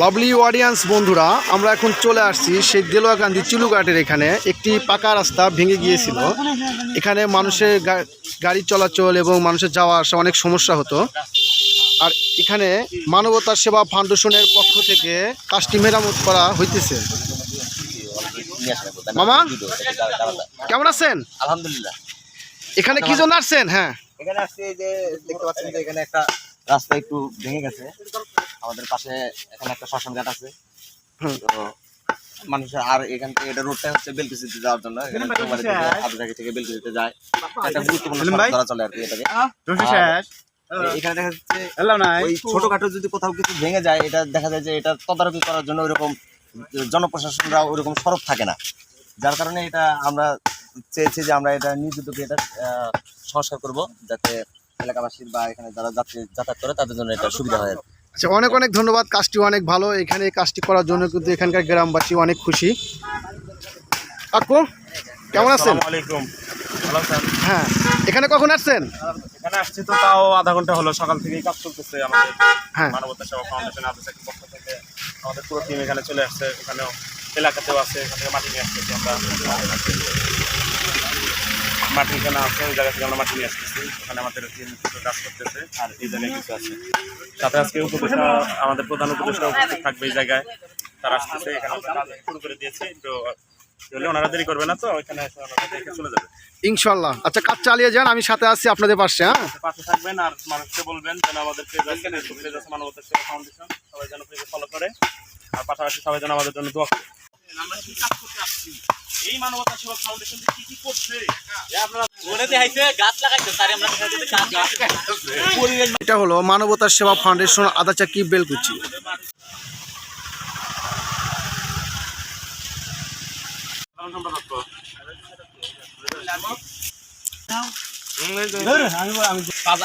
Lovely audience বন্ধুরা, আমরা এখন চলে আসছি সেই দেলোয়াকান্দি চুলুঘাটের এখানে। একটি পাকা রাস্তা ভেঙে গিয়েছিল। এখানে মানুষের গাড়ি চলাচল এবং মানুষের যাওয়া আসা অনেক সমস্যা হতো। আর এখানে মানবতা সেবা ফাউন্ডেশনের পক্ষ থেকে কাজটি মেরামত করা হইতেছে। মামা কেমন আছেন? আলহামদুলিল্লাহ। এখানে কি জন্য আসছেন? হ্যাঁ, এখানে আসছে যে দেখতে পাচ্ছেন যে এখানে একটা রাস্তা একটু ভেঙে গেছে। আমাদের পাশে এখানে একটা শ্মশান ঘাট আছে। তো মানুষের আর এখান থেকে এটা রোডটা হচ্ছে বেলকুচিতে যাওয়ার জন্য, এখানে আবুজাকি থেকে বেলকুচিতে যায়। একটা গুরুত্বপূর্ণ ধরা চলে আর কি এটাকে। এখানে দেখা যাচ্ছে ওই ছোটখাটো যদি কোথাও কিছু ভেঙে যায়, এটা দেখা যায় যে এটা তদারকি করার জন্য ওইরকম জনপ্রশাসনরা ওইরকম সরব থাকে না। যার কারণে এটা আমরা চেয়েছি যে আমরা এটা নিজ উদ্যোগে এটা সংস্কার করব, যাতে এলাকাবাসীর বা এখানে যারা যাতায়াত করে তাদের জন্য এটা সুবিধা হয়। আচ্ছা, অনেক অনেক ধন্যবাদ। কাজটি অনেক ভালো। এখানে এই কাজটি করার জন্য কিন্তু এখানকার গ্রামবাসী অনেক খুশি। কাকু কেমন আছেন? হ্যাঁ, এখানে কখন আসছেন? এখানে আসছি তো তাও আধা ঘন্টা হলো। সকাল থেকেই কাজ চলতেছে আমাদের মানবতা সেবা ফাউন্ডেশন আবুজাকির পক্ষ থেকে। আমাদের পুরো টিম এখানে চলে আসছে। এখানেও এলাকাতেও আছে, এখান থেকে মাটি নিয়ে আসতেছি আমরা। মাটি এখানে আছে, ওই জায়গা থেকে আমরা মাটি নিয়ে আসতেছি। ওখানে আমাদের টিম কাজ করতেছে। আর এই জায়গায় কিছু আছে সাথে আজকে উপদেষ্টা, আমাদের প্রধান উপদেষ্টা উপস্থিত থাকবে এই জায়গায়। তারা আসতেছে, এখানে কাজ শুরু করে দিয়েছে। তো ওনারা দেরি করবে না, তো ওইখানে চলে যাবে ইনশাল্লাহ। আচ্ছা, কাজ চালিয়ে যান, আমি সাথে আসছি আপনাদের পাশে। হ্যাঁ, পাশে থাকবেন আর মানুষকে বলবেন যেন আমাদের পেজ আছে মানবতা সেবা ফাউন্ডেশন, সবাই যেন পেজে ফলো করে। আর পাশাপাশি সবাই যেন আমাদের জন্য দোয়া করে। আমরা কি কাজ করতে আসছি, এই মানবতা সেবা ফাউন্ডেশন কি কি করছে আপনারা বলে দেখাইছে। গাছ লাগাইছে স্যার, আমরা এটা হলো মানবতা সেবা ফাউন্ডেশন আদাচাকি বেলকুচি।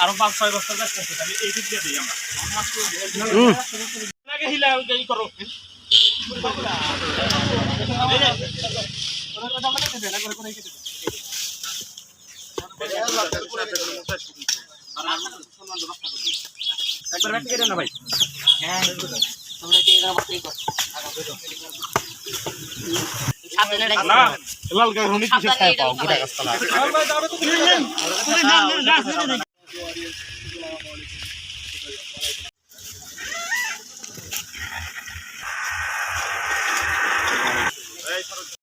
আরো 5-6 বছর যাচ্ছে, তাহলে এই দিক দিয়ে দিই আমরা হিলা করো। একবার ব্যাটি কেটে না ভাই। হ্যাঁ, তোমরা কি এরা বাকি কর না লাল গায় হুনি কিসে খায় পাও গোটা গাছতলা।